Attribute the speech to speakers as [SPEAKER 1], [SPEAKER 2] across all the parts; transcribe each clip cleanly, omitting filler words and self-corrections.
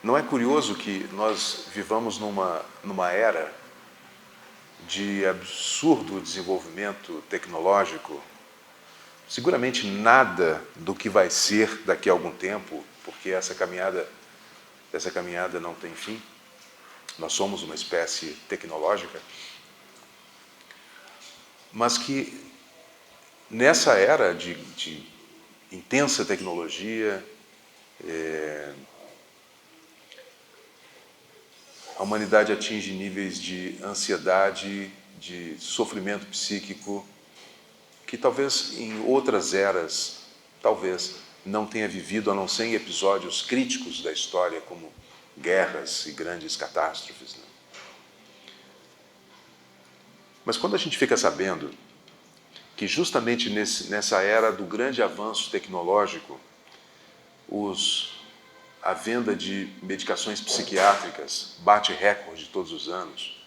[SPEAKER 1] Não é curioso que nós vivamos numa era de absurdo desenvolvimento tecnológico? Seguramente nada do que vai ser daqui a algum tempo, porque essa caminhada não tem fim. Nós somos uma espécie tecnológica, mas que nessa era de intensa tecnologia, a humanidade atinge níveis de ansiedade, de sofrimento psíquico, que talvez em outras eras, talvez não tenha vivido, a não ser em episódios críticos da história, como guerras e grandes catástrofes, né? Mas quando a gente fica sabendo que justamente nessa era do grande avanço tecnológico, a venda de medicações psiquiátricas bate recorde todos os anos,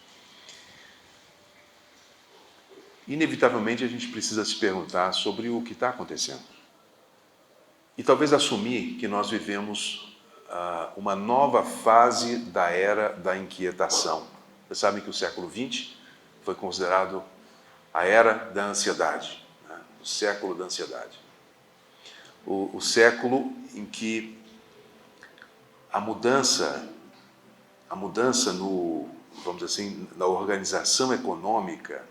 [SPEAKER 1] inevitavelmente a gente precisa se perguntar sobre o que está acontecendo. E talvez assumir que nós vivemos uma nova fase da era da inquietação. Vocês sabem que o século XX foi considerado a era da ansiedade, né? O século da ansiedade. O século em que a mudança vamos dizer assim, na organização econômica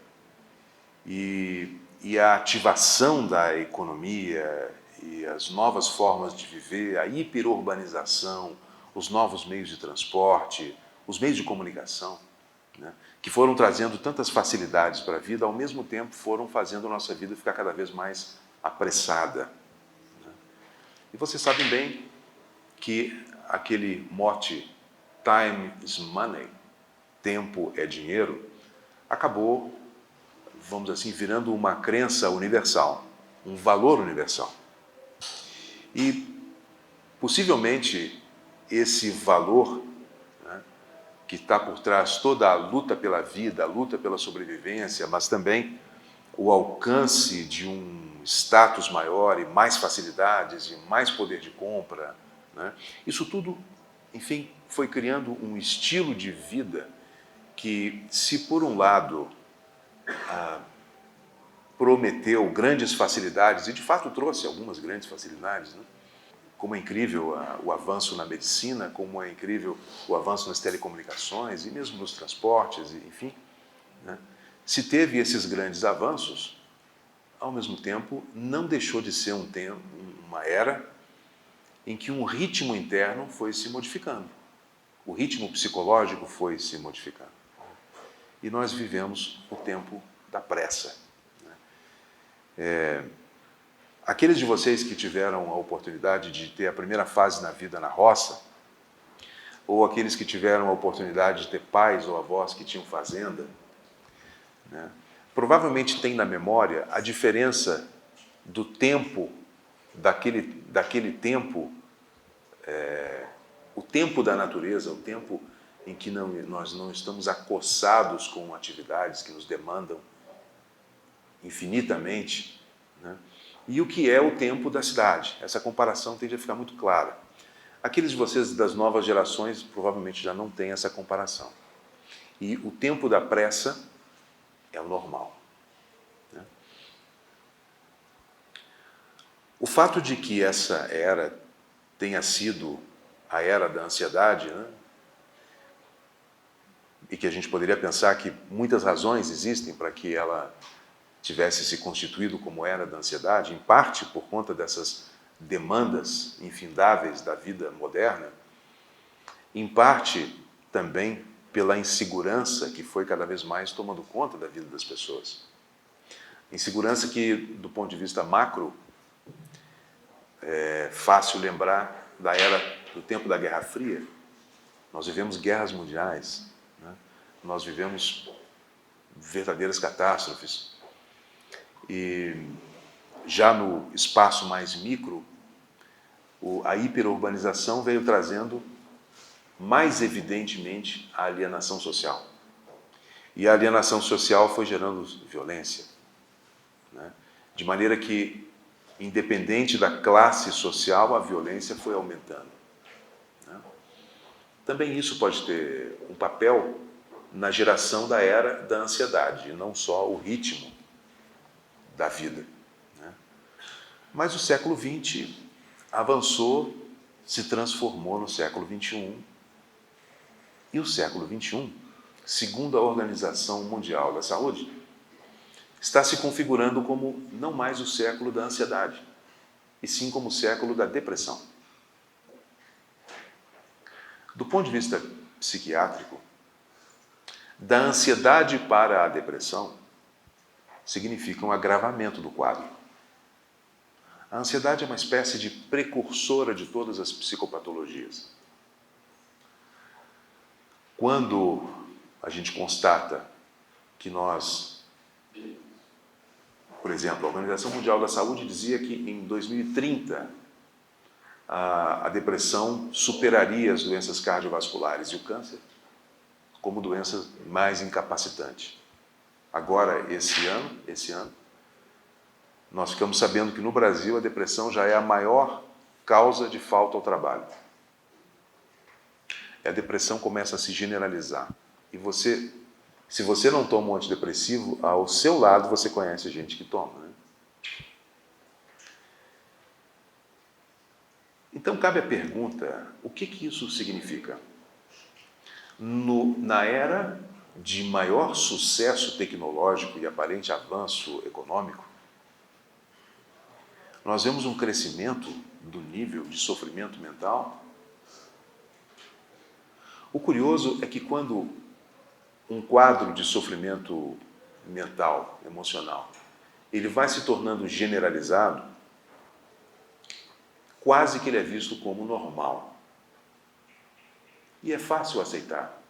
[SPEAKER 1] e a ativação da economia e as novas formas de viver, a hiperurbanização, os novos meios de transporte, os meios de comunicação, né, que foram trazendo tantas facilidades para a vida, ao mesmo tempo foram fazendo a nossa vida ficar cada vez mais apressada, né? E vocês sabem bem que aquele mote "time is money", tempo é dinheiro, acabou, vamos assim, virando uma crença universal, um valor universal. E, possivelmente, esse valor, né, que está por trás toda a luta pela vida, a luta pela sobrevivência, mas também o alcance de um status maior e mais facilidades e mais poder de compra, né, isso tudo, enfim, foi criando um estilo de vida que, se por um lado prometeu grandes facilidades, e de fato trouxe algumas grandes facilidades, né? Como é incrível o avanço na medicina, como é incrível o avanço nas telecomunicações e mesmo nos transportes, enfim, né? Se teve esses grandes avanços, ao mesmo tempo não deixou de ser uma era em que um ritmo interno foi se modificando, o ritmo psicológico foi se modificando. E nós vivemos o tempo da pressa. Aqueles de vocês que tiveram a oportunidade de ter a primeira fase na vida na roça, ou aqueles que tiveram a oportunidade de ter pais ou avós que tinham fazenda, né, provavelmente têm na memória a diferença do tempo, daquele tempo, o tempo da natureza, o tempo em que nós não estamos acossados com atividades que nos demandam infinitamente, né? E o que é o tempo da cidade. Essa comparação tende a ficar muito clara. Aqueles de vocês das novas gerações provavelmente já não têm essa comparação. E o tempo da pressa é o normal, né? O fato de que essa era tenha sido a era da ansiedade, né, e que a gente poderia pensar que muitas razões existem para que ela tivesse se constituído como era da ansiedade, em parte por conta dessas demandas infindáveis da vida moderna, em parte também pela insegurança que foi cada vez mais tomando conta da vida das pessoas. Insegurança que, do ponto de vista macro, é fácil lembrar do tempo da Guerra Fria. Nós vivemos guerras mundiais, né? Nós vivemos verdadeiras catástrofes. E já no espaço mais micro, a hiperurbanização veio trazendo mais evidentemente a alienação social. E a alienação social foi gerando violência, né? De maneira que independente da classe social, a violência foi aumentando, né? Também isso pode ter um papel na geração da era da ansiedade, e não só o ritmo da vida, né? Mas o século XX avançou, se transformou no século XXI, e o século XXI, segundo a Organização Mundial da Saúde, está se configurando como não mais o século da ansiedade, e sim como o século da depressão. Do ponto de vista psiquiátrico, da ansiedade para a depressão significa um agravamento do quadro. A ansiedade é uma espécie de precursora de todas as psicopatologias. Quando a gente constata que nós, por exemplo, a Organização Mundial da Saúde dizia que em 2030 a depressão superaria as doenças cardiovasculares e o câncer como doença mais incapacitante. Agora, esse ano, nós ficamos sabendo que no Brasil a depressão já é a maior causa de falta ao trabalho. E a depressão começa a se generalizar. E você, se você não toma um antidepressivo, ao seu lado você conhece gente que toma, né? Então cabe a pergunta, o que isso significa? Na era de maior sucesso tecnológico e aparente avanço econômico, nós vemos um crescimento do nível de sofrimento mental. O curioso é que quando um quadro de sofrimento mental, emocional, ele vai se tornando generalizado, quase que ele é visto como normal. E é fácil aceitar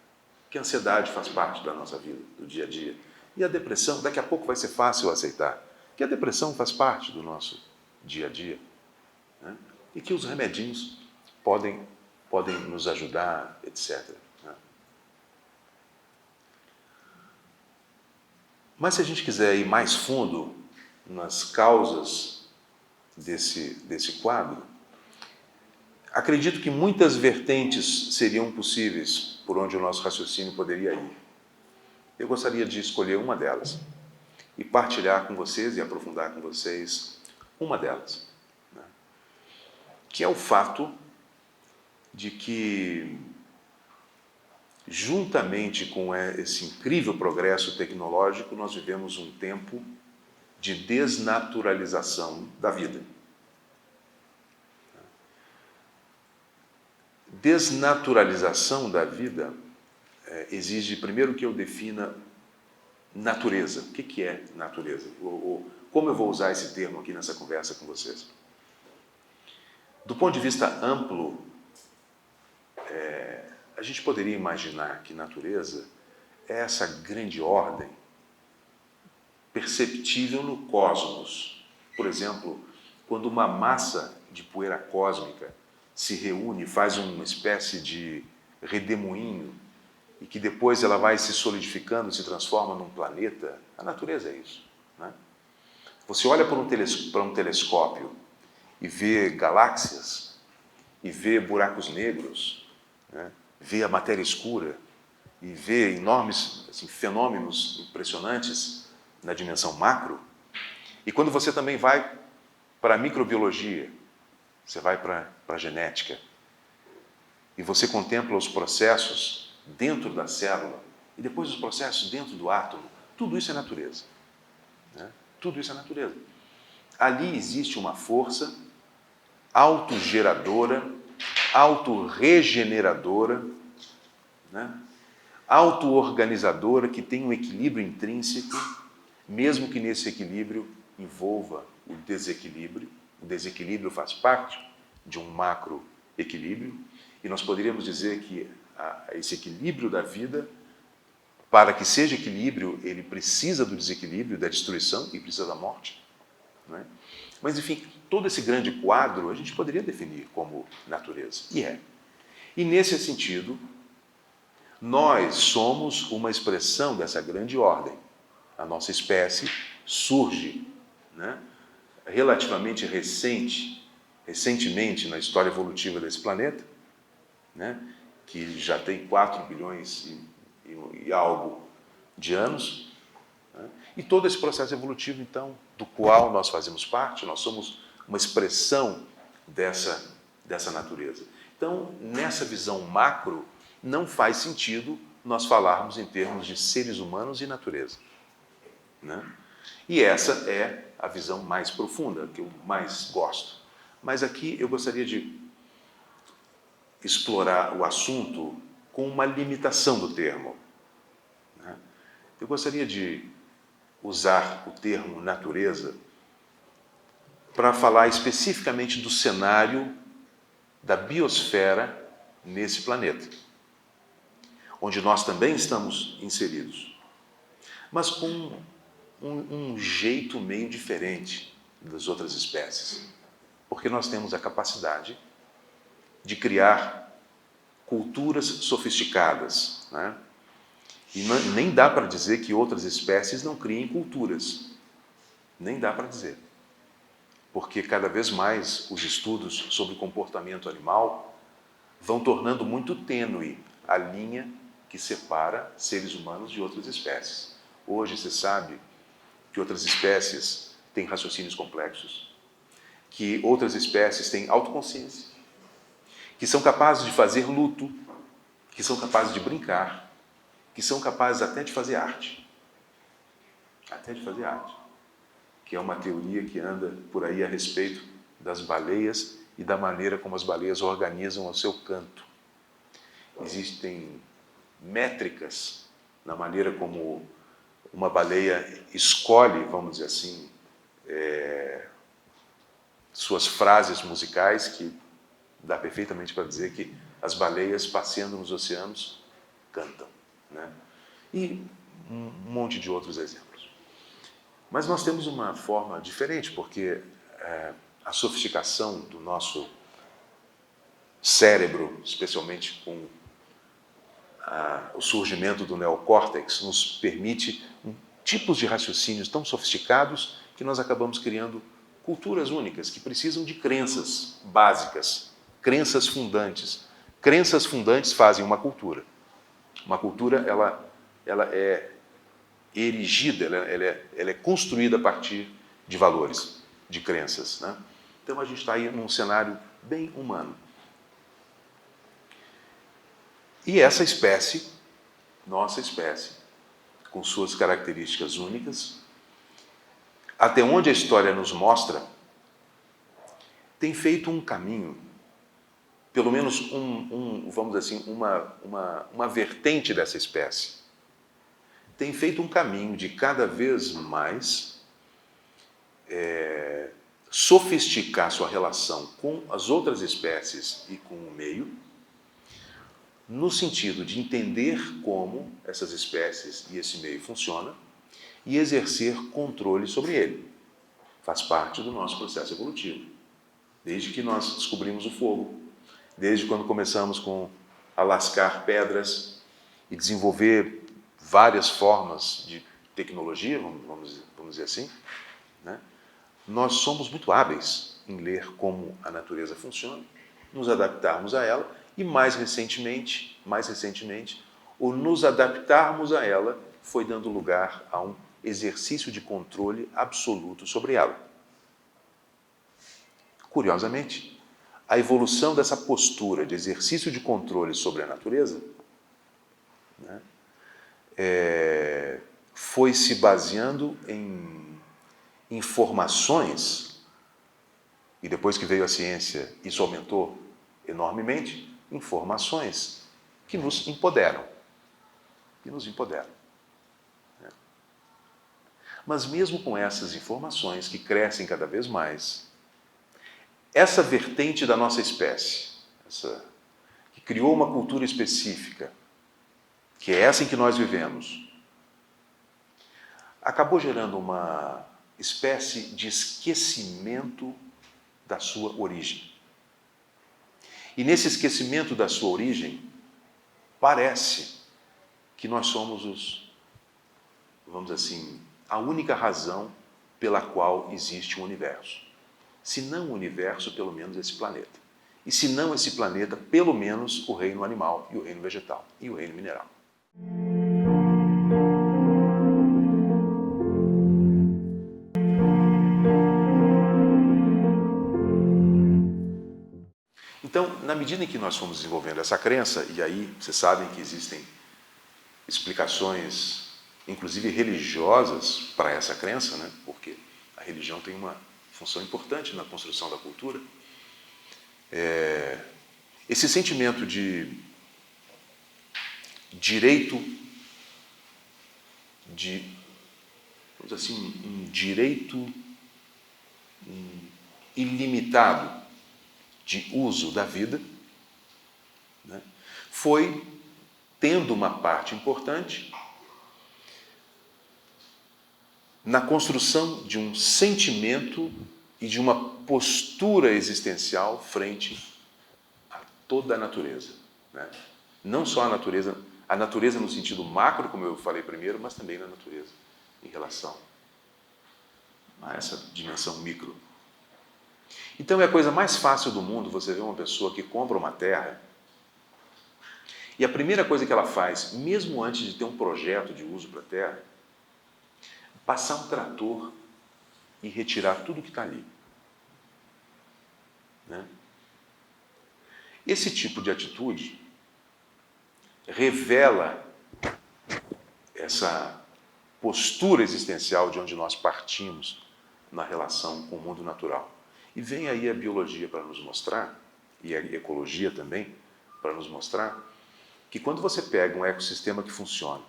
[SPEAKER 1] que a ansiedade faz parte da nossa vida, do dia a dia. E a depressão, daqui a pouco vai ser fácil aceitar que a depressão faz parte do nosso dia a dia, né? E que os remedinhos podem nos ajudar, etc., né? Mas se a gente quiser ir mais fundo nas causas desse quadro, acredito que muitas vertentes seriam possíveis por onde o nosso raciocínio poderia ir. Eu gostaria de escolher uma delas e partilhar com vocês e aprofundar com vocês uma delas, né? Que é o fato de que, juntamente com esse incrível progresso tecnológico, nós vivemos um tempo de desnaturalização da vida. Desnaturalização da vida exige, primeiro, que eu defina natureza. O que é natureza? Como eu vou usar esse termo aqui nessa conversa com vocês? Do ponto de vista amplo, a gente poderia imaginar que natureza é essa grande ordem perceptível no cosmos. Por exemplo, quando uma massa de poeira cósmica se reúne, faz uma espécie de redemoinho, e que depois ela vai se solidificando, se transforma num planeta, a natureza é isso, né? Você olha para um telescópio e vê galáxias, e vê buracos negros, né? Vê a matéria escura, e vê enormes fenômenos impressionantes na dimensão macro. E quando você também vai para a microbiologia, você vai para a genética, e você contempla os processos dentro da célula, e depois os processos dentro do átomo, tudo isso é natureza, né? Tudo isso é natureza. Ali existe uma força autogeradora, autorregeneradora, né? Auto-organizadora, que tem um equilíbrio intrínseco, mesmo que nesse equilíbrio envolva o desequilíbrio. O desequilíbrio faz parte de um macroequilíbrio, e nós poderíamos dizer que esse equilíbrio da vida, para que seja equilíbrio, ele precisa do desequilíbrio, da destruição, e precisa da morte, não é? Mas, enfim, todo esse grande quadro a gente poderia definir como natureza, e é. E, nesse sentido, nós somos uma expressão dessa grande ordem. A nossa espécie surge, né, relativamente recentemente na história evolutiva desse planeta, né, que já tem 4 bilhões e algo de anos, né, e todo esse processo evolutivo, então, do qual nós fazemos parte, nós somos uma expressão dessa natureza. Então, nessa visão macro, não faz sentido nós falarmos em termos de seres humanos e natureza, né? E essa é a visão mais profunda, que eu mais gosto. Mas aqui eu gostaria de explorar o assunto com uma limitação do termo, né? Eu gostaria de usar o termo natureza para falar especificamente do cenário da biosfera nesse planeta, onde nós também estamos inseridos, mas com um jeito meio diferente das outras espécies, porque nós temos a capacidade de criar culturas sofisticadas, né? E nem dá para dizer que outras espécies não criem culturas, nem dá para dizer, porque cada vez mais os estudos sobre comportamento animal vão tornando muito tênue a linha que separa seres humanos de outras espécies. Hoje se sabe que outras espécies têm raciocínios complexos, que outras espécies têm autoconsciência, que são capazes de fazer luto, que são capazes de brincar, que são capazes até de fazer arte. Até de fazer arte. Que é uma teoria que anda por aí a respeito das baleias e da maneira como as baleias organizam o seu canto. Existem métricas na maneira como uma baleia escolhe, vamos dizer assim, suas frases musicais, que dá perfeitamente para dizer que as baleias, passeando nos oceanos, cantam, né? E um monte de outros exemplos. Mas nós temos uma forma diferente, porque a sofisticação do nosso cérebro, especialmente com o surgimento do neocórtex, nos permite tipos de raciocínios tão sofisticados que nós acabamos criando culturas únicas que precisam de crenças básicas, crenças fundantes. Crenças fundantes fazem uma cultura. Uma cultura, ela é erigida, ela é construída a partir de valores, de crenças, né? Então a gente está aí num cenário bem humano. E essa espécie, nossa espécie, com suas características únicas, até onde a história nos mostra, tem feito um caminho, pelo menos vamos dizer assim, uma vertente dessa espécie, tem feito um caminho de cada vez mais sofisticar sua relação com as outras espécies e com o meio, no sentido de entender como essas espécies e esse meio funcionam e exercer controle sobre ele. Faz parte do nosso processo evolutivo. Desde que nós descobrimos o fogo, desde quando começamos a lascar pedras e desenvolver várias formas de tecnologia, vamos dizer assim, né? Nós somos muito hábeis em ler como a natureza funciona, nos adaptarmos a ela e, mais recentemente, o nos adaptarmos a ela foi dando lugar a um exercício de controle absoluto sobre ela. Curiosamente, a evolução dessa postura de exercício de controle sobre a natureza, né, foi se baseando em informações, e depois que veio a ciência, isso aumentou enormemente, informações que nos empoderam. Né? Mas mesmo com essas informações que crescem cada vez mais, essa vertente da nossa espécie, que criou uma cultura específica, que é essa em que nós vivemos, acabou gerando uma espécie de esquecimento da sua origem. E nesse esquecimento da sua origem, parece que nós somos vamos dizer assim, a única razão pela qual existe um universo. Se não o universo, pelo menos esse planeta. E se não esse planeta, pelo menos o reino animal e o reino vegetal e o reino mineral. Então, na medida em que nós fomos desenvolvendo essa crença, e aí vocês sabem que existem explicações, inclusive religiosas, para essa crença, né? Porque a religião tem uma função importante na construção da cultura. Esse sentimento de direito, vamos dizer assim, um direito ilimitado de uso da vida, né, foi tendo uma parte importante na construção de um sentimento e de uma postura existencial frente a toda a natureza, né? Não só a natureza no sentido macro, como eu falei primeiro, mas também na natureza em relação a essa dimensão micro. Então é a coisa mais fácil do mundo você ver uma pessoa que compra uma terra e a primeira coisa que ela faz, mesmo antes de ter um projeto de uso para a terra, é passar um trator e retirar tudo que está ali, né? Esse tipo de atitude revela essa postura existencial de onde nós partimos na relação com o mundo natural. E vem aí a biologia para nos mostrar, e a ecologia também, para nos mostrar, que quando você pega um ecossistema que funciona,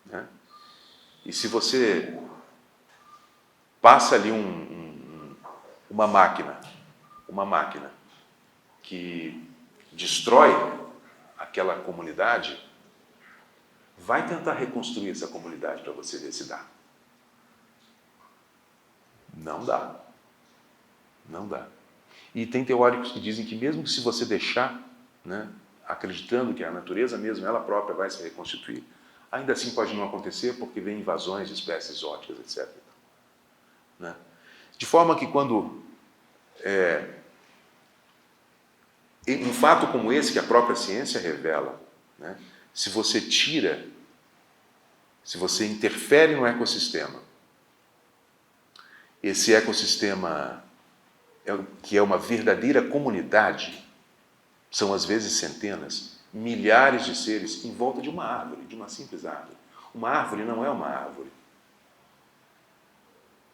[SPEAKER 1] né, e se você passa ali uma máquina que destrói aquela comunidade, vai tentar reconstruir essa comunidade para você ver se dá. Não dá. Não dá. E tem teóricos que dizem que mesmo que se você deixar, né, acreditando que a natureza mesmo, ela própria vai se reconstituir, ainda assim pode não acontecer porque vem invasões de espécies exóticas, etc. Né? De forma que quando um fato como esse que a própria ciência revela, né, se você interfere no ecossistema, esse ecossistema que é uma verdadeira comunidade, são às vezes centenas, milhares de seres em volta de uma árvore, de uma simples árvore. Uma árvore não é uma árvore.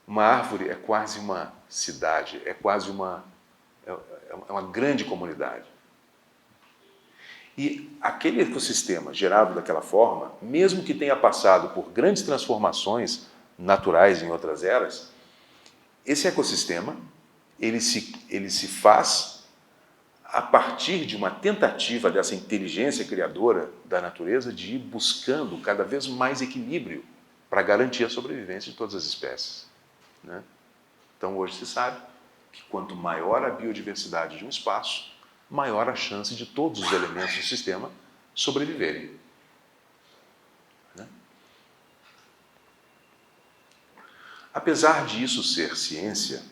[SPEAKER 1] Uma árvore é quase uma cidade, é uma grande comunidade. E aquele ecossistema gerado daquela forma, mesmo que tenha passado por grandes transformações naturais em outras eras, esse ecossistema ele se faz a partir de uma tentativa dessa inteligência criadora da natureza de ir buscando cada vez mais equilíbrio para garantir a sobrevivência de todas as espécies, né? Então hoje se sabe que quanto maior a biodiversidade de um espaço, maior a chance de todos os elementos do sistema sobreviverem, né? Apesar disso ser ciência,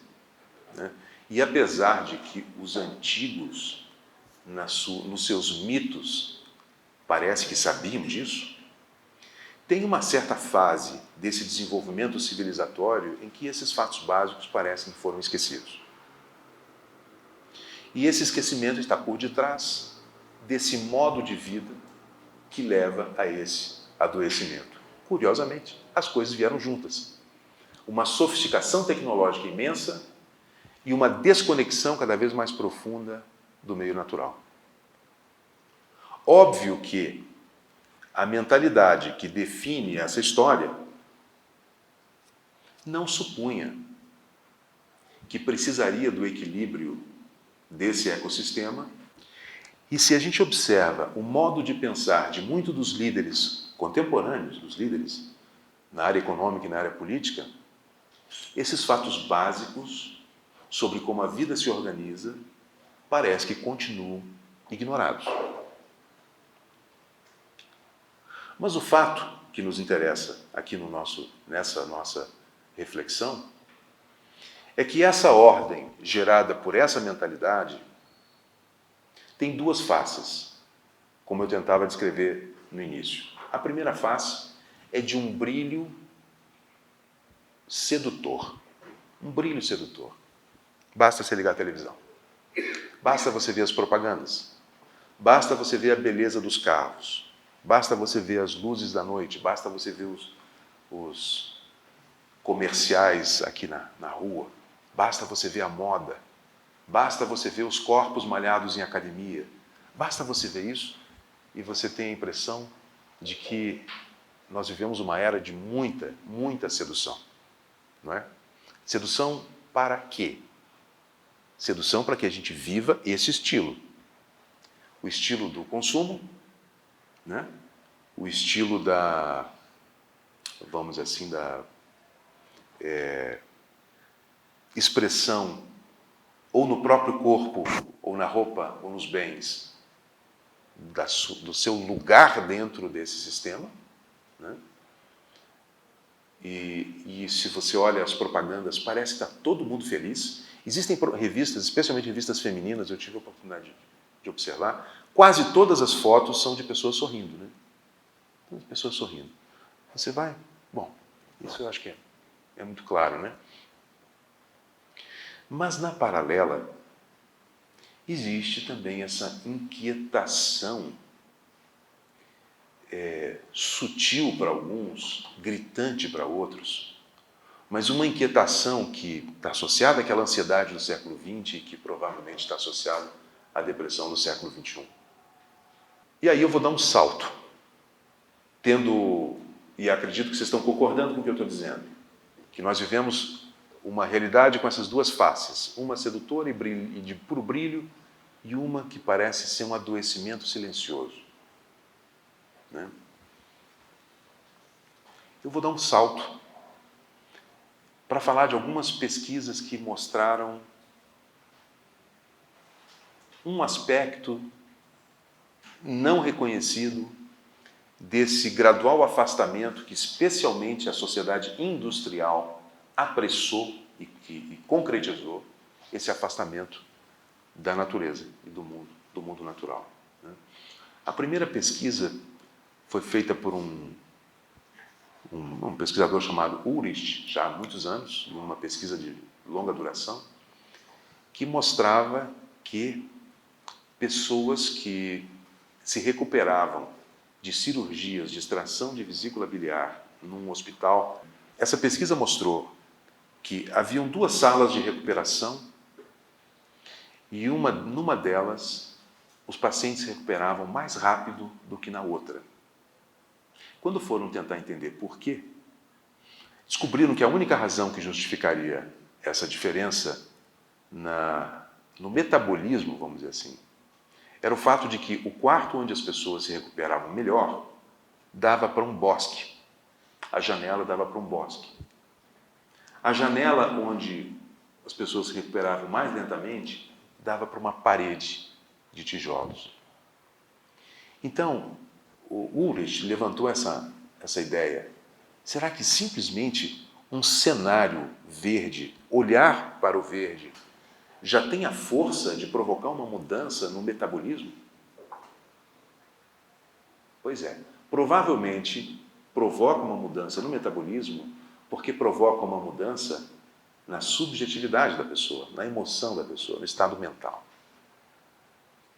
[SPEAKER 1] né, e apesar de que os antigos, nos seus mitos, parece que sabiam disso, tem uma certa fase desse desenvolvimento civilizatório em que esses fatos básicos parecem que foram esquecidos. E esse esquecimento está por detrás desse modo de vida que leva a esse adoecimento. Curiosamente, as coisas vieram juntas. Uma sofisticação tecnológica imensa e uma desconexão cada vez mais profunda do meio natural. Óbvio que a mentalidade que define essa história não supunha que precisaria do equilíbrio desse ecossistema. E se a gente observa o modo de pensar de muitos dos líderes contemporâneos, dos líderes na área econômica e na área política, esses fatos básicos sobre como a vida se organiza parece que continuam ignorados. Mas o fato que nos interessa aqui nessa nossa reflexão é que essa ordem gerada por essa mentalidade tem duas faces, como eu tentava descrever no início. A primeira face é de um brilho sedutor. Um brilho sedutor. Basta você ligar a televisão. Basta você ver as propagandas. Basta você ver a beleza dos carros. Basta você ver as luzes da noite. Basta você ver os comerciais aqui na rua. Basta você ver a moda. Basta você ver os corpos malhados em academia. Basta você ver isso e você tem a impressão de que nós vivemos uma era de muita, muita sedução. Não é? Sedução para quê? Sedução para que a gente viva esse estilo. O estilo do consumo, né? O estilo da, vamos dizer assim, da expressão, ou no próprio corpo, ou na roupa, ou nos bens, do seu lugar dentro desse sistema. Né? E se você olha as propagandas, parece que está todo mundo feliz. Existem revistas, especialmente revistas femininas, eu tive a oportunidade de observar, quase todas as fotos são de pessoas sorrindo. Né? Pessoas sorrindo. Você vai... Bom, isso eu acho que é muito claro, né? Mas, na paralela, existe também essa inquietação sutil para alguns, gritante para outros, mas uma inquietação que está associada àquela ansiedade do século XX e que provavelmente está associada à depressão do século XXI. E aí eu vou dar um salto, e acredito que vocês estão concordando com o que eu estou dizendo, que nós vivemos uma realidade com essas duas faces, uma sedutora e de puro brilho, e uma que parece ser um adoecimento silencioso. Né? Eu vou dar um salto para falar de algumas pesquisas que mostraram um aspecto não reconhecido desse gradual afastamento que especialmente a sociedade industrial apressou e concretizou esse afastamento da natureza e do mundo natural. Né? A primeira pesquisa foi feita por um pesquisador chamado Ulrich, já há muitos anos, uma pesquisa de longa duração, que mostrava que pessoas que se recuperavam de cirurgias de extração de vesícula biliar num hospital, essa pesquisa mostrou que haviam duas salas de recuperação e numa delas os pacientes se recuperavam mais rápido do que na outra. Quando foram tentar entender por quê, descobriram que a única razão que justificaria essa diferença no metabolismo, vamos dizer assim, era o fato de que o quarto onde as pessoas se recuperavam melhor dava para um bosque. A janela dava para um bosque. A janela onde as pessoas se recuperavam mais lentamente dava para uma parede de tijolos. Então, o Ulrich levantou essa ideia. Será que simplesmente um cenário verde, olhar para o verde, já tem a força de provocar uma mudança no metabolismo? Pois é, provavelmente provoca uma mudança no metabolismo porque provoca uma mudança na subjetividade da pessoa, na emoção da pessoa, no estado mental.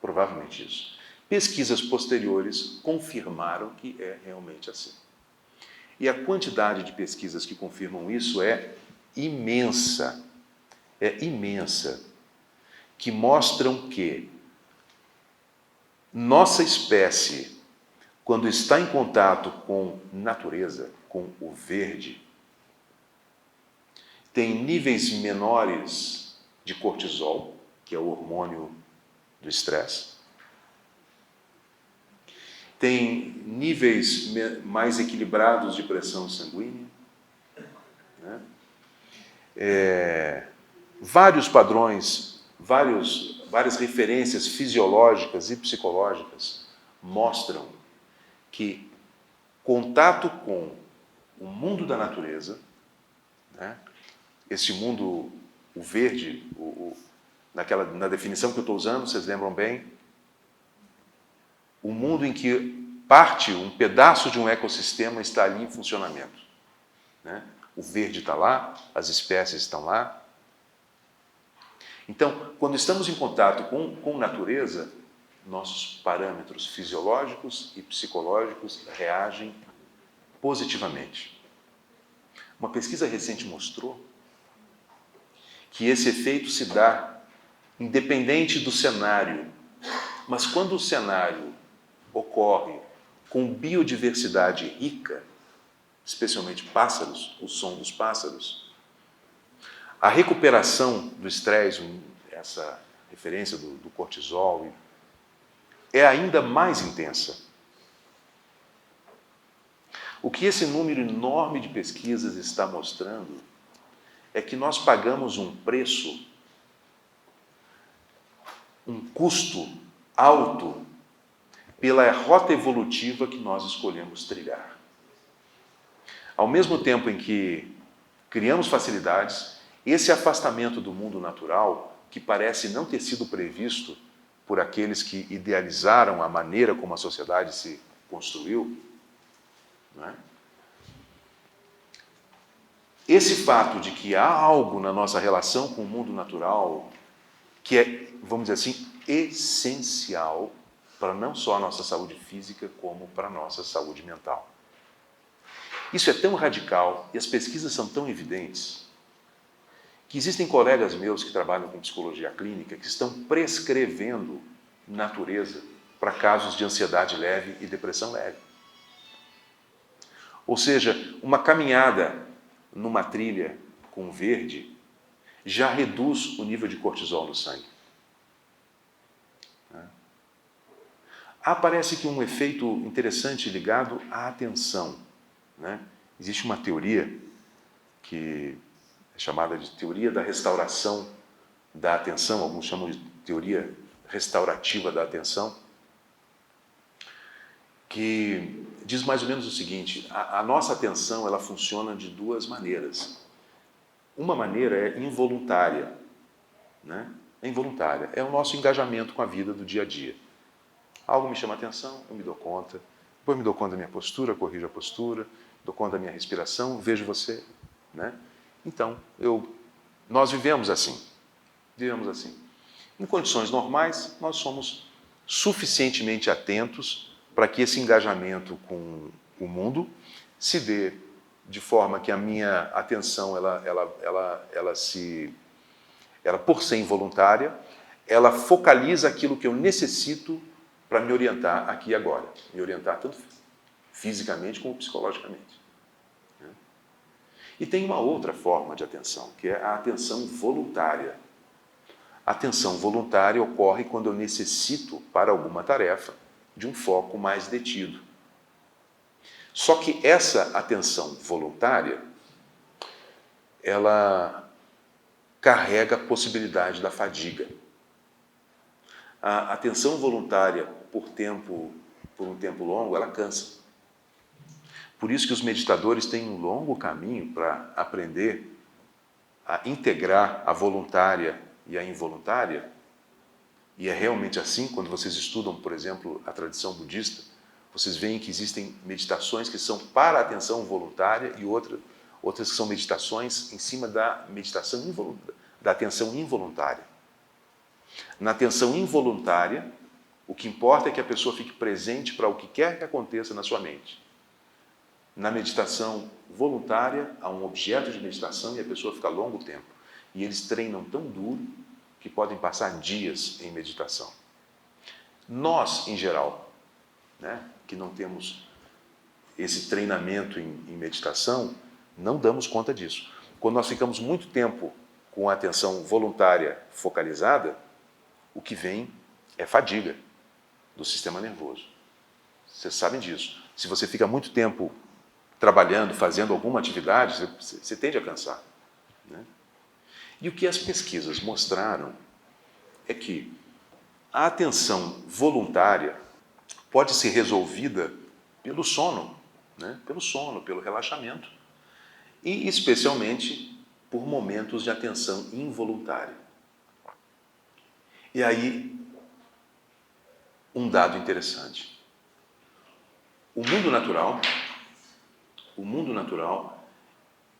[SPEAKER 1] Provavelmente isso. Pesquisas posteriores confirmaram que é realmente assim. E a quantidade de pesquisas que confirmam isso é imensa, que mostram que nossa espécie, quando está em contato com natureza, com o verde, tem níveis menores de cortisol, que é o hormônio do estresse, tem níveis mais equilibrados de pressão sanguínea, né? Vários padrões, várias referências fisiológicas e psicológicas mostram que contato com o mundo da natureza, né? Esse mundo, o verde, na definição que eu estou usando, vocês lembram bem? O mundo em que um pedaço de um ecossistema está ali em funcionamento, né? O verde está lá, as espécies estão lá. Então, quando estamos em contato com natureza, nossos parâmetros fisiológicos e psicológicos reagem positivamente. Uma pesquisa recente mostrou que esse efeito se dá independente do cenário, mas quando o cenário ocorre com biodiversidade rica, especialmente pássaros, o som dos pássaros, a recuperação do estresse, essa referência do cortisol, é ainda mais intensa. O que esse número enorme de pesquisas está mostrando é que nós pagamos um preço, um custo alto pela rota evolutiva que nós escolhemos trilhar. Ao mesmo tempo em que criamos facilidades, esse afastamento do mundo natural, que parece não ter sido previsto por aqueles que idealizaram a maneira como a sociedade se construiu, não é? Esse fato de que há algo na nossa relação com o mundo natural que é, vamos dizer assim, essencial para não só a nossa saúde física, como para a nossa saúde mental. Isso é tão radical e as pesquisas são tão evidentes que existem colegas meus que trabalham com psicologia clínica que estão prescrevendo natureza para casos de ansiedade leve e depressão leve. Ou seja, uma caminhada numa trilha com verde já reduz o nível de cortisol no sangue. Parece que um efeito interessante ligado à atenção, né? Existe uma teoria que é chamada de teoria da restauração da atenção, alguns chamam de teoria restaurativa da atenção, que diz mais ou menos o seguinte: a nossa atenção ela funciona de duas maneiras. Uma maneira é involuntária, né? É involuntária, é o nosso engajamento com a vida do dia a dia. Algo me chama a atenção, eu me dou conta, depois me dou conta da minha postura, corrijo a postura, dou conta da minha respiração, vejo você, né? Então, nós vivemos assim. Em condições normais, nós somos suficientemente atentos para que esse engajamento com o mundo se dê de forma que a minha atenção, ela por ser involuntária, ela focaliza aquilo que eu necessito para me orientar aqui e agora. Me orientar tanto fisicamente como psicologicamente. E tem uma outra forma de atenção, que é a atenção voluntária. A atenção voluntária ocorre quando eu necessito, para alguma tarefa, de um foco mais detido. Só que essa atenção voluntária, ela carrega a possibilidade da fadiga. A atenção voluntária por um tempo longo, ela cansa. Por isso que os meditadores têm um longo caminho para aprender a integrar a voluntária e a involuntária. E é realmente assim, quando vocês estudam, por exemplo, a tradição budista, vocês veem que existem meditações que são para a atenção voluntária e outras que são meditações em cima da da atenção involuntária. Na atenção involuntária, o que importa é que a pessoa fique presente para o que quer que aconteça na sua mente. Na meditação voluntária, há um objeto de meditação e a pessoa fica longo tempo. E eles treinam tão duro que podem passar dias em meditação. Nós, em geral, né, que não temos esse treinamento em meditação, não damos conta disso. Quando nós ficamos muito tempo com a atenção voluntária focalizada, o que vem é fadiga do sistema nervoso. Vocês sabem disso. Se você fica muito tempo trabalhando, fazendo alguma atividade, você tende a cansar, né? E o que as pesquisas mostraram é que a atenção voluntária pode ser resolvida pelo sono, né? Pelo sono, pelo relaxamento. e especialmente por momentos de atenção involuntária. E aí, um dado interessante. O mundo natural,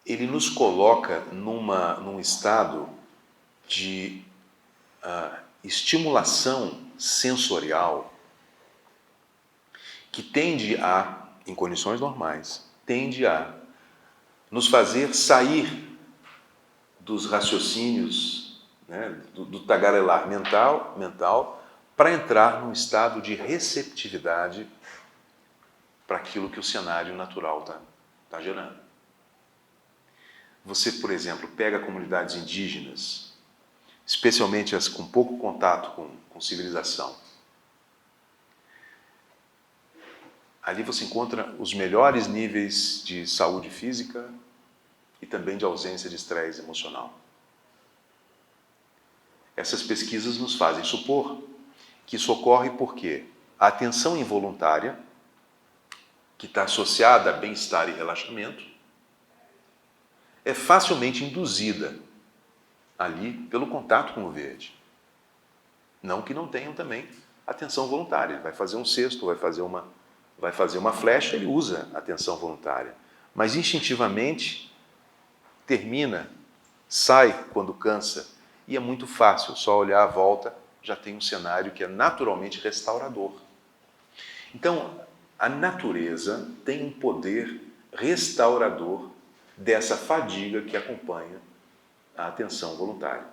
[SPEAKER 1] ele nos coloca num estado de estimulação sensorial que tende a, em condições normais, tende a nos fazer sair dos raciocínios, né, do tagarelar mental para entrar num estado de receptividade para aquilo que o cenário natural está gerando. Você, por exemplo, pega comunidades indígenas, especialmente as com pouco contato com civilização. Ali você encontra os melhores níveis de saúde física e também de ausência de estresse emocional. Essas pesquisas nos fazem supor que isso ocorre porque a atenção involuntária, que está associada a bem-estar e relaxamento, é facilmente induzida ali pelo contato com o verde. Não que não tenham também atenção voluntária. Ele vai fazer um cesto, vai fazer uma flecha, ele usa atenção voluntária. Mas instintivamente termina, sai quando cansa, e é muito fácil, só olhar à volta já tem um cenário que é naturalmente restaurador. Então, a natureza tem um poder restaurador dessa fadiga que acompanha a atenção voluntária.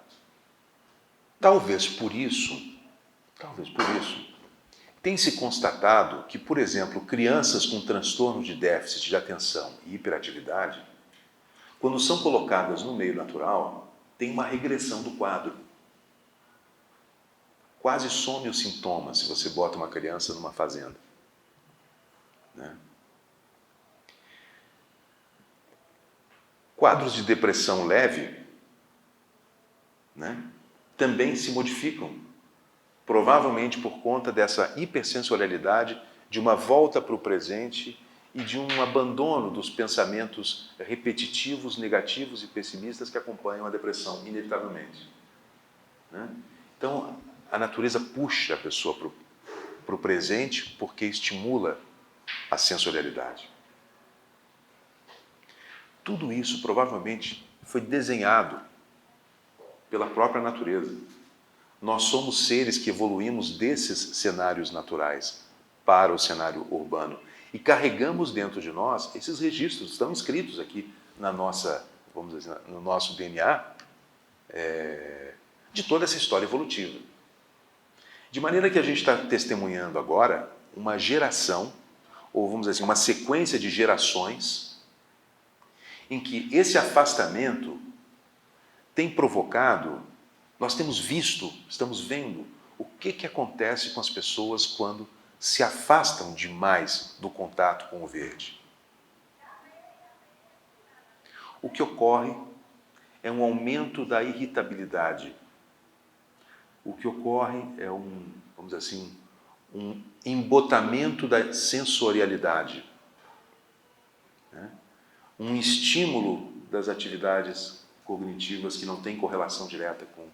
[SPEAKER 1] Talvez por isso, tem se constatado que, por exemplo, crianças com transtorno de déficit de atenção e hiperatividade, quando são colocadas no meio natural, tem uma regressão do quadro. Quase some os sintomas se você bota uma criança numa fazenda. Né? Quadros de depressão leve, né, também se modificam, provavelmente por conta dessa hipersensorialidade, de uma volta para o presente e de um abandono dos pensamentos repetitivos, negativos e pessimistas que acompanham a depressão, inevitavelmente. Né? Então, a natureza puxa a pessoa para o presente porque estimula a sensorialidade. Tudo isso provavelmente foi desenhado pela própria natureza. Nós somos seres que evoluímos desses cenários naturais para o cenário urbano e carregamos dentro de nós esses registros, estão escritos aqui na nossa, vamos dizer, no nosso DNA, de toda essa história evolutiva. De maneira que a gente está testemunhando agora uma geração, ou vamos dizer assim, uma sequência de gerações, em que esse afastamento tem provocado, nós temos visto, estamos vendo o que acontece com as pessoas quando se afastam demais do contato com o verde. O que ocorre é um aumento da irritabilidade. O que ocorre é vamos dizer assim, um embotamento da sensorialidade, né? Um estímulo das atividades cognitivas que não tem correlação direta com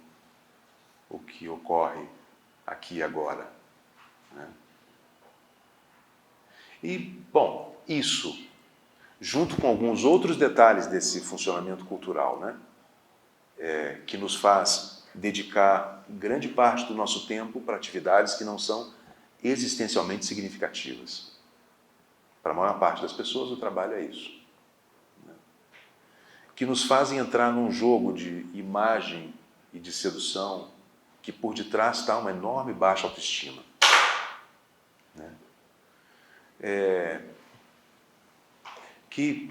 [SPEAKER 1] o que ocorre aqui e agora. Né? E, bom, isso, junto com alguns outros detalhes desse funcionamento cultural, né? Que nos faz dedicar grande parte do nosso tempo para atividades que não são existencialmente significativas. Para a maior parte das pessoas, o trabalho é isso. Né? Que nos fazem entrar num jogo de imagem e de sedução que por detrás está uma enorme baixa autoestima. Né? Que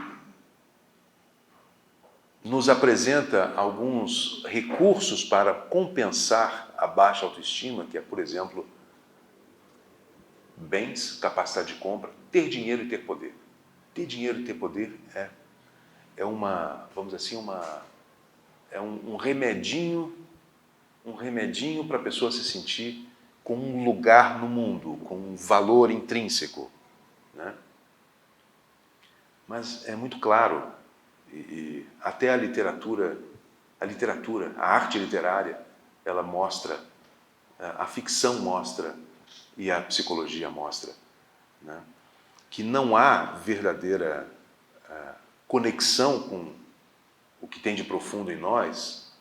[SPEAKER 1] nos apresenta alguns recursos para compensar a baixa autoestima, que é, por exemplo, bens, capacidade de compra, ter dinheiro e ter poder. Ter dinheiro e ter poder é uma, vamos dizer assim, um remedinho para a pessoa se sentir com um lugar no mundo, com um valor intrínseco. Né? Mas é muito claro, E até a literatura, a arte literária, ela mostra, a ficção mostra e a psicologia mostra, né, que não há verdadeira conexão com o que tem de profundo em nós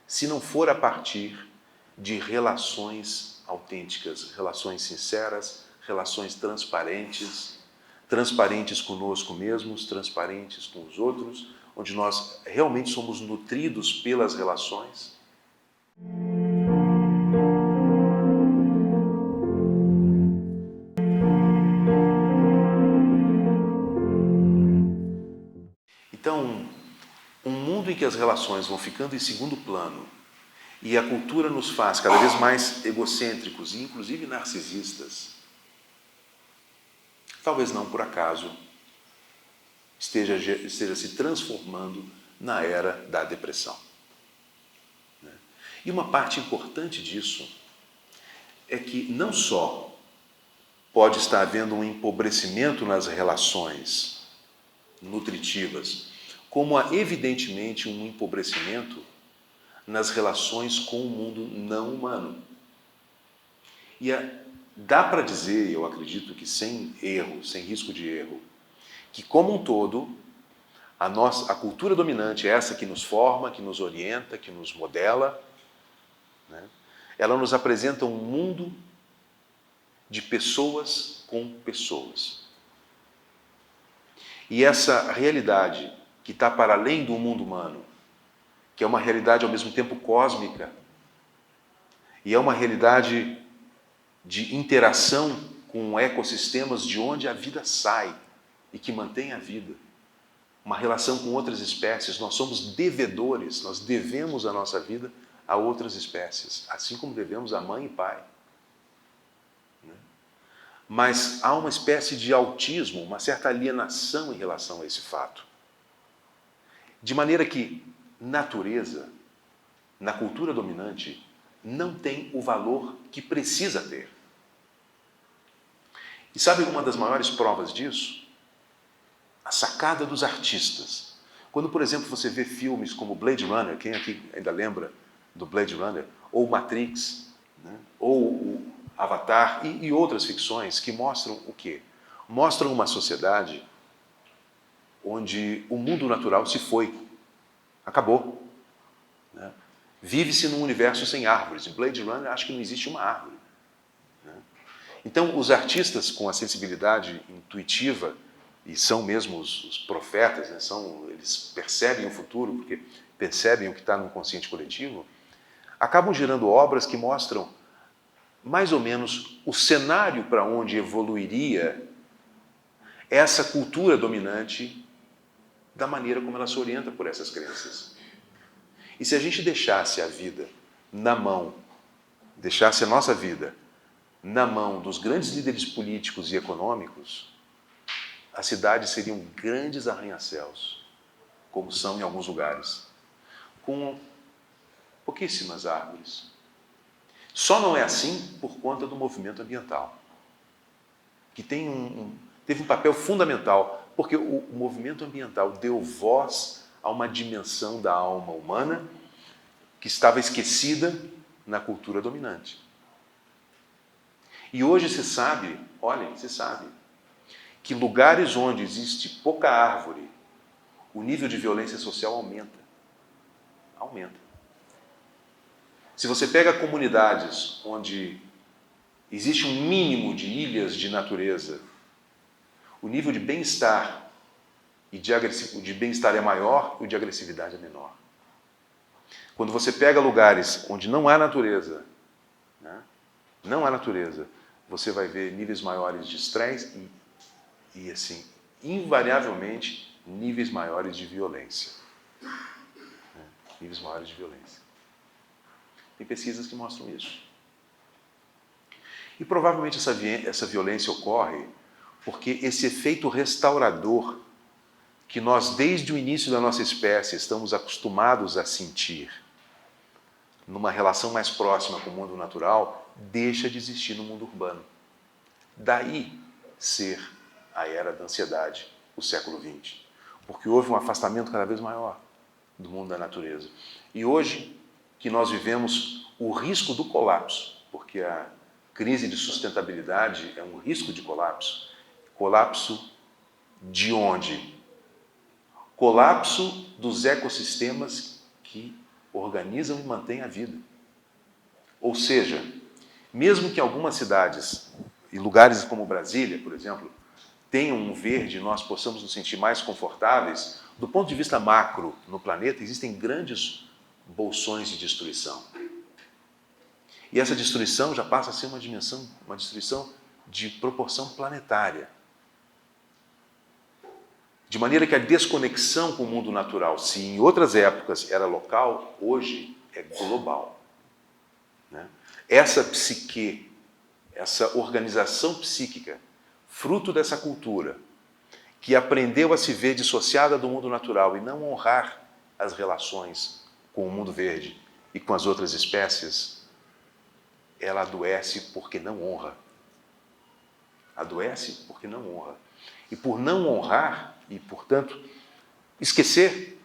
[SPEAKER 1] se não for a partir de relações autênticas, relações sinceras, relações transparentes, transparentes conosco mesmos, transparentes com os outros, onde nós realmente somos nutridos pelas relações. Então, um mundo em que as relações vão ficando em segundo plano e a cultura nos faz cada vez mais egocêntricos e inclusive narcisistas, talvez não por acaso esteja se transformando na era da depressão. E uma parte importante disso é que não só pode estar havendo um empobrecimento nas relações nutritivas, como há evidentemente um empobrecimento nas relações com o mundo não humano. E dá para dizer, eu acredito que sem erro, sem risco de erro, que como um todo, a cultura dominante, essa que nos forma, que nos orienta, que nos modela, né, ela nos apresenta um mundo de pessoas com pessoas. E essa realidade que está para além do mundo humano, que é uma realidade ao mesmo tempo cósmica, e é uma realidade de interação com ecossistemas de onde a vida sai e que mantém a vida, uma relação com outras espécies. Nós somos devedores, nós devemos a nossa vida a outras espécies, assim como devemos a mãe e pai. Mas há uma espécie de autismo, uma certa alienação em relação a esse fato. De maneira que natureza, na cultura dominante, não tem o valor que precisa ter. E sabe uma das maiores provas disso? A sacada dos artistas. Quando, por exemplo, você vê filmes como Blade Runner, quem aqui ainda lembra do Blade Runner, ou Matrix, né, ou o Avatar e outras ficções que mostram o quê? Mostram uma sociedade onde o mundo natural se foi, acabou. Né? Vive-se num universo sem árvores. Em Blade Runner, acho que não existe uma árvore. Né? Então, os artistas com a sensibilidade intuitiva, e são mesmo os profetas, né? Eles percebem o futuro, porque percebem o que está no inconsciente coletivo, acabam gerando obras que mostram mais ou menos o cenário para onde evoluiria essa cultura dominante da maneira como ela se orienta por essas crenças. E se a gente deixasse a vida na mão, deixasse a nossa vida na mão dos grandes líderes políticos e econômicos, as cidades seriam grandes arranha-céus, como são em alguns lugares, com pouquíssimas árvores. Só não é assim por conta do movimento ambiental, que teve um papel fundamental, porque o movimento ambiental deu voz a uma dimensão da alma humana que estava esquecida na cultura dominante. E hoje se sabe, olhem, se sabe, que lugares onde existe pouca árvore, o nível de violência social aumenta. Aumenta. Se você pega comunidades onde existe um mínimo de ilhas de natureza, o nível de bem-estar e de bem-estar é maior e o de agressividade é menor. Quando você pega lugares onde não há natureza, né, não há natureza, você vai ver níveis maiores de estresse e assim, invariavelmente, níveis maiores de violência. Níveis maiores de violência. Tem pesquisas que mostram isso. E provavelmente essa violência ocorre porque esse efeito restaurador que nós, desde o início da nossa espécie, estamos acostumados a sentir numa relação mais próxima com o mundo natural, deixa de existir no mundo urbano. Daí ser a era da ansiedade, o século XX. porque houve um afastamento cada vez maior do mundo da natureza. E hoje que nós vivemos o risco do colapso, porque a crise de sustentabilidade é um risco de colapso. Colapso de onde? Colapso dos ecossistemas que organizam e mantêm a vida. Ou seja, mesmo que algumas cidades e lugares como Brasília, por exemplo, tenham um verde e nós possamos nos sentir mais confortáveis, do ponto de vista macro no planeta, existem grandes bolsões de destruição. E essa destruição já passa a ser uma destruição de proporção planetária. De maneira que a desconexão com o mundo natural, se em outras épocas era local, hoje é global. Né? Essa psique, essa organização psíquica, fruto dessa cultura, que aprendeu a se ver dissociada do mundo natural e não honrar as relações com o mundo verde e com as outras espécies, ela adoece porque não honra. Adoece porque não honra. E por não honrar, e portanto esquecer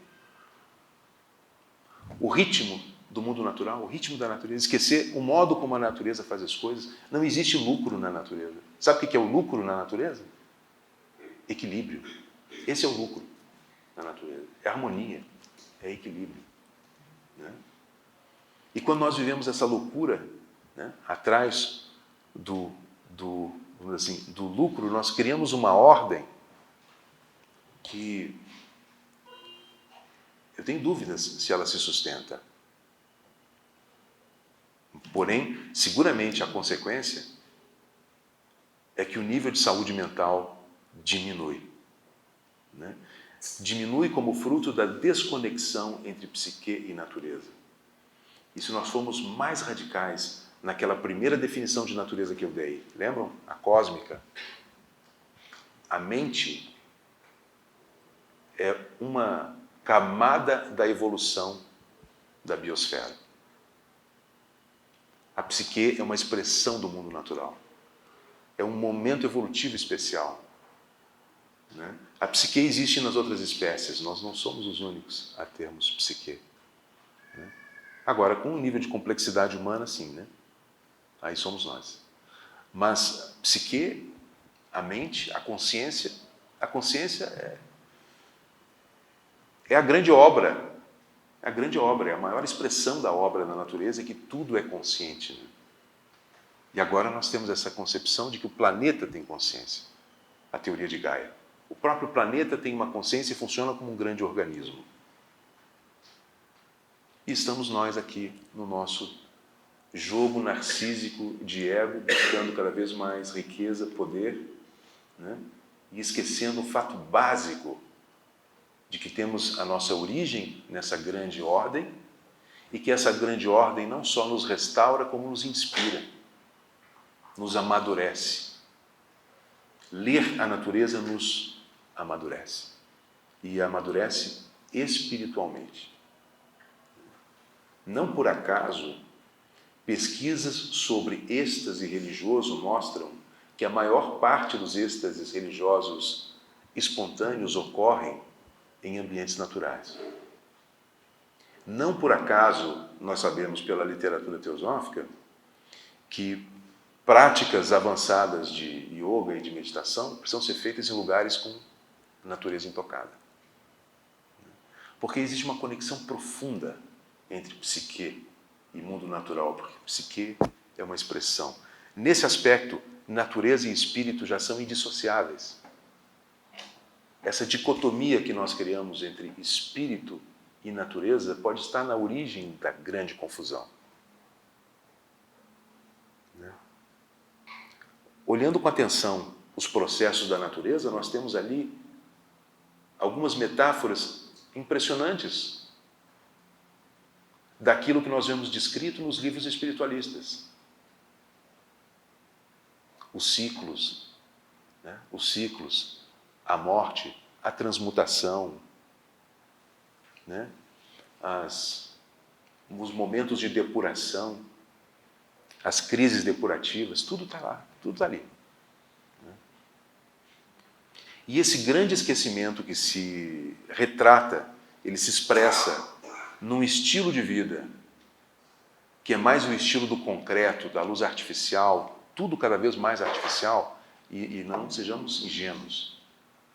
[SPEAKER 1] o ritmo do mundo natural, o ritmo da natureza, esquecer o modo como a natureza faz as coisas, não existe lucro na natureza. Sabe o que é o lucro na natureza? Equilíbrio. Esse é o lucro na natureza. É harmonia, é equilíbrio. Né? E quando nós vivemos essa loucura, né, atrás do lucro, nós criamos uma ordem que eu tenho dúvidas se ela se sustenta. Porém, seguramente a consequência é que o nível de saúde mental diminui. Né? Diminui como fruto da desconexão entre psique e natureza. E se nós formos mais radicais naquela primeira definição de natureza que eu dei, lembram? A cósmica. A mente é uma camada da evolução da biosfera. A psique é uma expressão do mundo natural. É um momento evolutivo especial. Né? A psique existe nas outras espécies, nós não somos os únicos a termos psique. Né? Agora, com um nível de complexidade humana, sim, né? Aí somos nós. Mas psique, a mente, a consciência é a grande obra. É a grande obra, é a maior expressão da obra da natureza, é que tudo é consciente. Né? E agora nós temos essa concepção de que o planeta tem consciência. A teoria de Gaia. O próprio planeta tem uma consciência e funciona como um grande organismo. E estamos nós aqui no nosso jogo narcísico de ego, buscando cada vez mais riqueza, poder, né? E esquecendo o fato básico de que temos a nossa origem nessa grande ordem e que essa grande ordem não só nos restaura, como nos inspira, nos amadurece. Ler a natureza nos amadurece e amadurece espiritualmente. Não por acaso, pesquisas sobre êxtase religioso mostram que a maior parte dos êxtases religiosos espontâneos ocorrem em ambientes naturais. Não por acaso nós sabemos pela literatura teosófica que práticas avançadas de yoga e de meditação precisam ser feitas em lugares com natureza intocada. Porque existe uma conexão profunda entre psique e mundo natural, porque psique é uma expressão. Nesse aspecto, natureza e espírito já são indissociáveis. Essa dicotomia que nós criamos entre espírito e natureza pode estar na origem da grande confusão. Né? Olhando com atenção os processos da natureza, nós temos ali algumas metáforas impressionantes daquilo que nós vemos descrito nos livros espiritualistas. Os ciclos, né? Os ciclos, a morte, a transmutação, né? Os momentos de depuração, as crises depurativas, tudo está lá, tudo está ali. Né? E esse grande esquecimento que se retrata, ele se expressa num estilo de vida que é mais o estilo do concreto, da luz artificial, tudo cada vez mais artificial, e não sejamos ingênuos.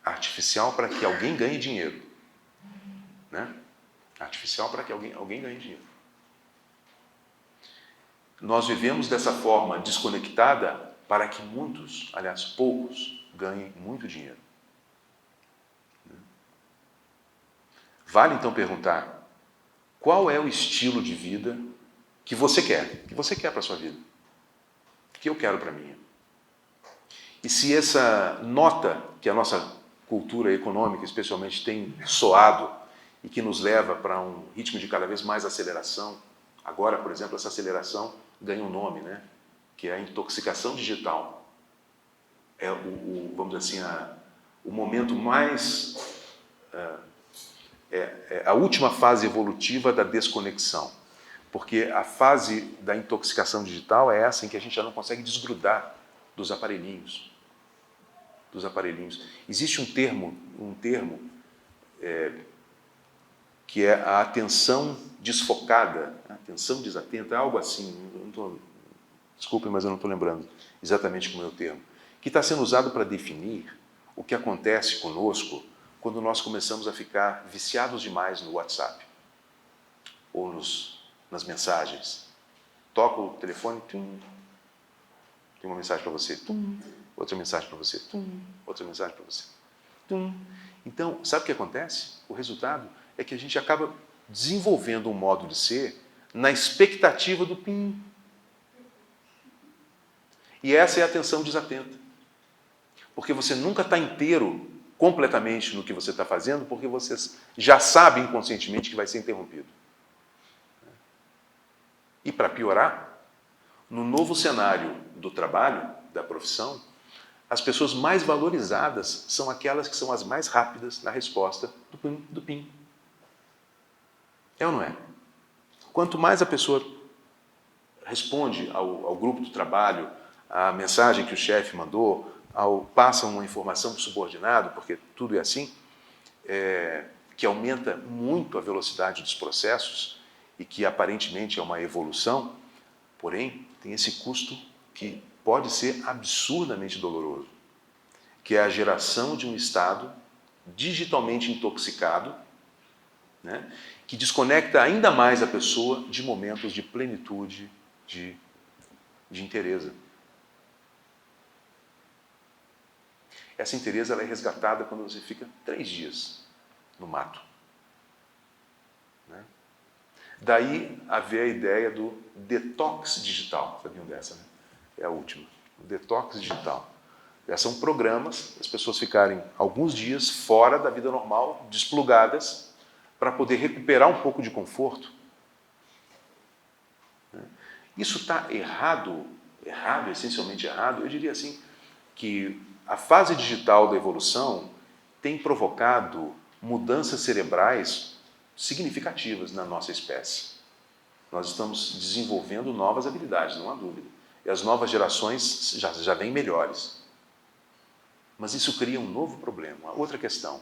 [SPEAKER 1] Artificial para que alguém ganhe dinheiro. Né? Artificial para que alguém ganhe dinheiro. Nós vivemos dessa forma desconectada para que muitos, aliás, poucos, ganhem muito dinheiro. Vale então perguntar, qual é o estilo de vida que você quer para a sua vida, que eu quero para a minha? E se essa nota que a nossa cultura econômica, especialmente, tem soado e que nos leva para um ritmo de cada vez mais aceleração, agora, por exemplo, essa aceleração ganha um nome, né? Que é a intoxicação digital. É vamos dizer assim, o momento mais... é a última fase evolutiva da desconexão. Porque a fase da intoxicação digital é essa em que a gente já não consegue desgrudar dos aparelhinhos. Existe um termo que é a atenção desfocada, a atenção desatenta, algo assim, desculpem, mas eu não estou lembrando exatamente como é o termo, que está sendo usado para definir o que acontece conosco quando nós começamos a ficar viciados demais no WhatsApp ou nas mensagens. Toca o telefone, tum, tem uma mensagem para você, tum, outra mensagem para você, tum, outra mensagem para você, tum. Então, sabe o que acontece? O resultado é que a gente acaba desenvolvendo um modo de ser na expectativa do pim. E essa é a atenção desatenta. Porque você nunca está inteiro, completamente, no que você está fazendo, porque você já sabe inconscientemente que vai ser interrompido. E para piorar, no novo cenário do trabalho, da profissão, as pessoas mais valorizadas são aquelas que são as mais rápidas na resposta do pim. É ou não é? Quanto mais a pessoa responde ao grupo do trabalho, à mensagem que o chefe mandou, passa uma informação para o subordinado, porque tudo é assim, que aumenta muito a velocidade dos processos e que aparentemente é uma evolução, porém tem esse custo que pode ser absurdamente doloroso, que é a geração de um estado digitalmente intoxicado, né, que desconecta ainda mais a pessoa de momentos de plenitude, de inteireza. Essa inteireza ela é resgatada quando você fica 3 dias no mato. Né? Daí haver a ideia do detox digital. Sabiam dessa, né? É a última. O detox digital. São programas, as pessoas ficarem alguns dias fora da vida normal, desplugadas, para poder recuperar um pouco de conforto. Isso está errado, essencialmente errado. Eu diria assim, que a fase digital da evolução tem provocado mudanças cerebrais significativas na nossa espécie. Nós estamos desenvolvendo novas habilidades, não há dúvida. E as novas gerações já vêm melhores. Mas isso cria um novo problema, outra questão.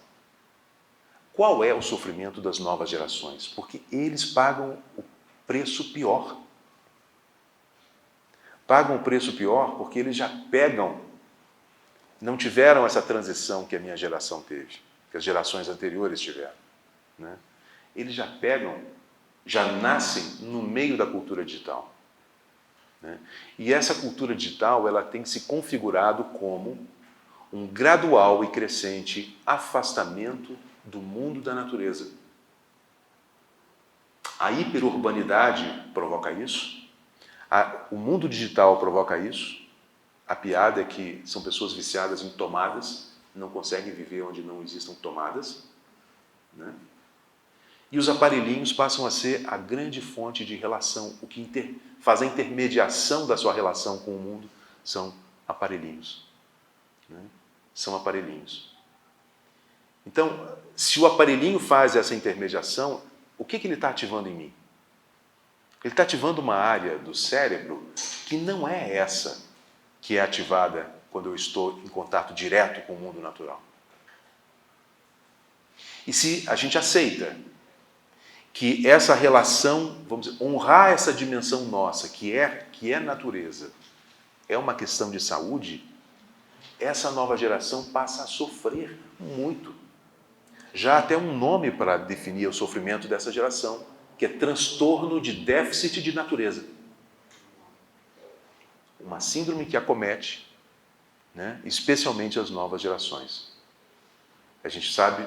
[SPEAKER 1] Qual é o sofrimento das novas gerações? Porque eles pagam o preço pior. Pagam o preço pior porque eles já não tiveram essa transição que a minha geração teve, que as gerações anteriores tiveram. Né? Eles já nascem no meio da cultura digital. Né? E essa cultura digital ela tem se configurado como um gradual e crescente afastamento do mundo da natureza. A hiperurbanidade provoca isso, o mundo digital provoca isso, a piada é que são pessoas viciadas em tomadas, não conseguem viver onde não existam tomadas, né? E os aparelhinhos passam a ser a grande fonte de relação, o que faz a intermediação da sua relação com o mundo são aparelhinhos. Né? São aparelhinhos. Então, se o aparelhinho faz essa intermediação, o que ele está ativando em mim? Ele está ativando uma área do cérebro que não é essa que é ativada quando eu estou em contato direto com o mundo natural. E se a gente aceita que essa relação, vamos dizer, honrar essa dimensão nossa, que é natureza, é uma questão de saúde, essa nova geração passa a sofrer muito. Já há até um nome para definir o sofrimento dessa geração, que é transtorno de déficit de natureza. Uma síndrome que acomete, né, especialmente as novas gerações. A gente sabe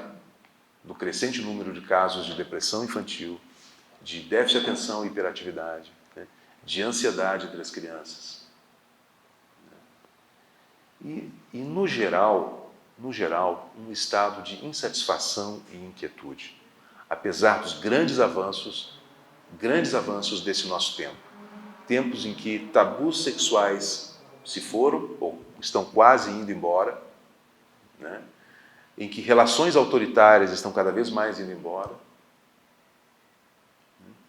[SPEAKER 1] do crescente número de casos de depressão infantil, de déficit de atenção e hiperatividade, né, de ansiedade entre as crianças. E no geral, um estado de insatisfação e inquietude, apesar dos grandes avanços desse nosso tempo. Tempos em que tabus sexuais se foram, ou estão quase indo embora, né? Em que relações autoritárias estão cada vez mais indo embora.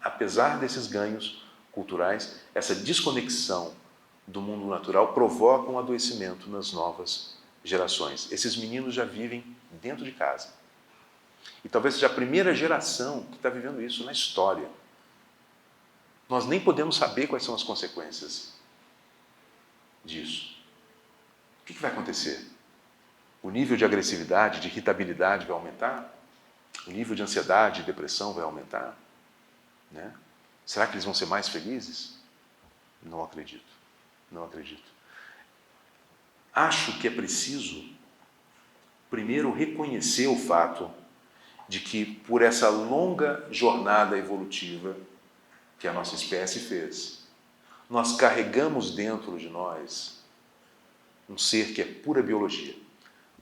[SPEAKER 1] Apesar desses ganhos culturais, essa desconexão do mundo natural provoca um adoecimento nas novas gerações. Esses meninos já vivem dentro de casa. E talvez seja a primeira geração que está vivendo isso na história. Nós nem podemos saber quais são as consequências disso. O que vai acontecer? O nível de agressividade, de irritabilidade vai aumentar? O nível de ansiedade e depressão vai aumentar? Né? Será que eles vão ser mais felizes? Não acredito. Não acredito. Acho que é preciso, primeiro, reconhecer o fato de que, por essa longa jornada evolutiva que a nossa espécie fez, nós carregamos dentro de nós um ser que é pura biologia,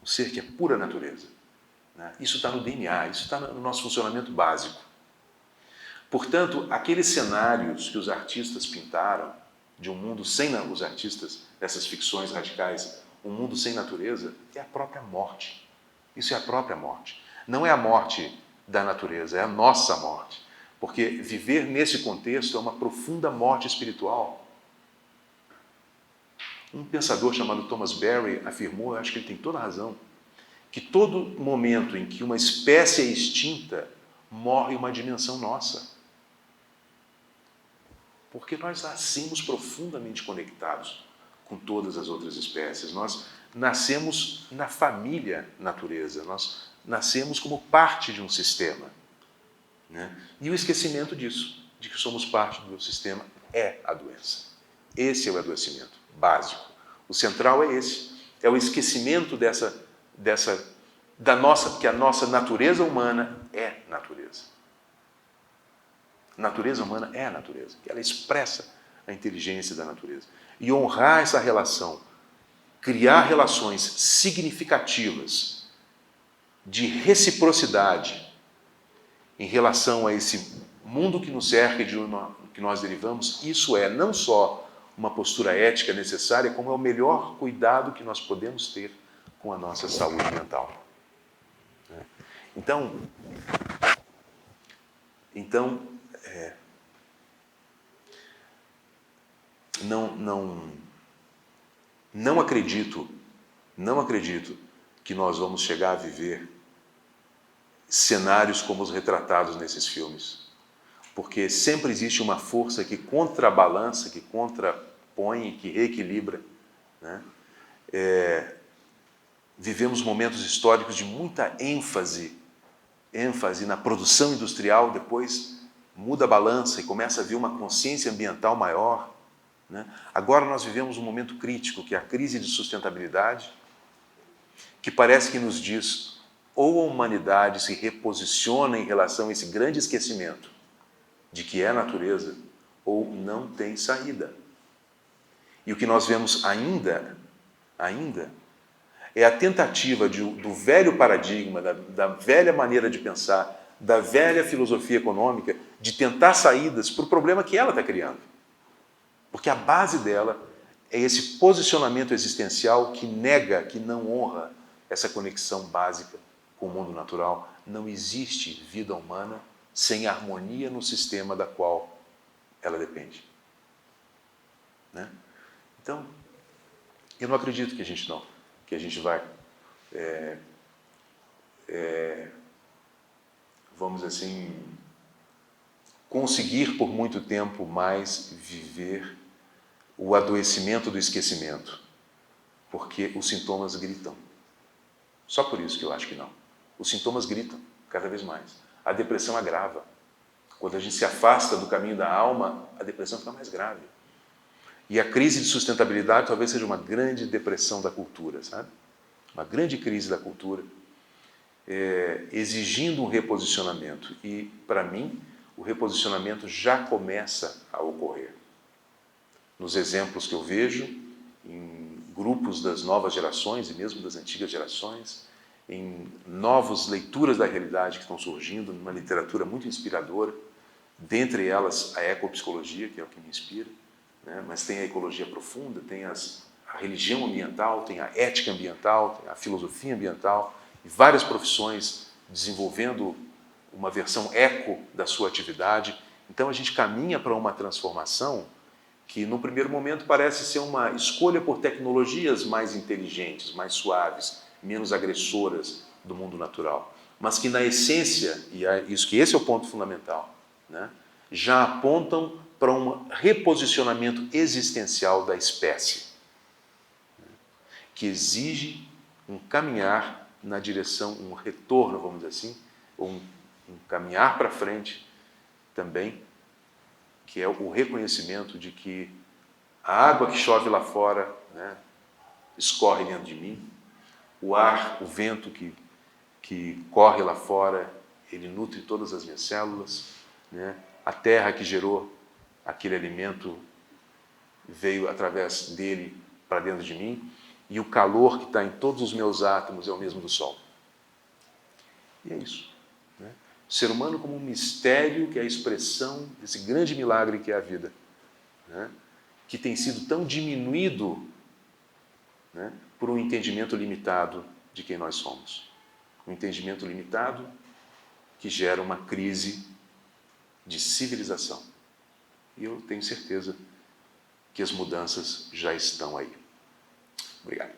[SPEAKER 1] um ser que é pura natureza. Isso está no DNA, isso está no nosso funcionamento básico. Portanto, aqueles cenários que os artistas pintaram de um mundo sem os artistas, dessas ficções radicais, um mundo sem natureza, é a própria morte. Isso é a própria morte. Não é a morte da natureza, é a nossa morte. Porque viver nesse contexto é uma profunda morte espiritual. Um pensador chamado Thomas Berry afirmou, eu acho que ele tem toda a razão, que todo momento em que uma espécie é extinta, morre uma dimensão nossa. Porque nós nascemos profundamente conectados com todas as outras espécies. Nós nascemos na família natureza, nós nascemos como parte de um sistema. Né? E o esquecimento disso, de que somos parte do sistema, é a doença. Esse é o adoecimento básico. O central é esse, é o esquecimento que a nossa natureza humana é natureza. A natureza humana é a natureza, que ela expressa a inteligência da natureza. E honrar essa relação, criar relações significativas de reciprocidade em relação a esse mundo que nos cerca e de que nós derivamos, isso é não só uma postura ética necessária, como é o melhor cuidado que nós podemos ter com a nossa saúde mental. Então não acredito que nós vamos chegar a viver cenários como os retratados nesses filmes. Porque sempre existe uma força que contrabalança, que contrapõe, que reequilibra. Né? Vivemos momentos históricos de muita ênfase na produção industrial, depois muda a balança e começa a vir uma consciência ambiental maior. Né? Agora nós vivemos um momento crítico, que é a crise de sustentabilidade, que parece que nos diz ou a humanidade se reposiciona em relação a esse grande esquecimento de que é a natureza, ou não tem saída. E o que nós vemos ainda, é a tentativa do velho paradigma, da velha maneira de pensar, da velha filosofia econômica, de tentar saídas para o problema que ela está criando. Porque a base dela é esse posicionamento existencial que nega, que não honra essa conexão básica com o mundo natural. Não existe vida humana sem harmonia no sistema da qual ela depende. Né? Então, eu não acredito que a gente vai vamos dizer assim, conseguir por muito tempo mais viver o adoecimento do esquecimento, porque os sintomas gritam. Só por isso que eu acho que não. Os sintomas gritam cada vez mais. A depressão agrava. Quando a gente se afasta do caminho da alma, a depressão fica mais grave. E a crise de sustentabilidade talvez seja uma grande depressão da cultura, sabe? Uma grande crise da cultura, exigindo um reposicionamento. E, para mim, o reposicionamento já começa a ocorrer. Nos exemplos que eu vejo, em grupos das novas gerações e mesmo das antigas gerações, em novas leituras da realidade que estão surgindo, numa literatura muito inspiradora, dentre elas a ecopsicologia, que é o que me inspira, né? Mas tem a ecologia profunda, tem a religião ambiental, tem a ética ambiental, tem a filosofia ambiental, e várias profissões desenvolvendo uma versão eco da sua atividade. Então a gente caminha para uma transformação que, no primeiro momento, parece ser uma escolha por tecnologias mais inteligentes, mais suaves, menos agressoras do mundo natural, mas que, na essência, e esse é o ponto fundamental, né, já apontam para um reposicionamento existencial da espécie, que exige um caminhar na direção, um retorno, vamos dizer assim, ou um caminhar para frente também, que é o reconhecimento de que a água que chove lá fora, né, escorre dentro de mim, o ar, o vento que corre lá fora, ele nutre todas as minhas células, né? A terra que gerou aquele alimento veio através dele para dentro de mim, e o calor que está em todos os meus átomos é o mesmo do Sol. E é isso. Né? O ser humano como um mistério que é a expressão desse grande milagre que é a vida, né? Que tem sido tão diminuído, né, por um entendimento limitado de quem nós somos. Um entendimento limitado que gera uma crise de civilização. E eu tenho certeza que as mudanças já estão aí. Obrigado.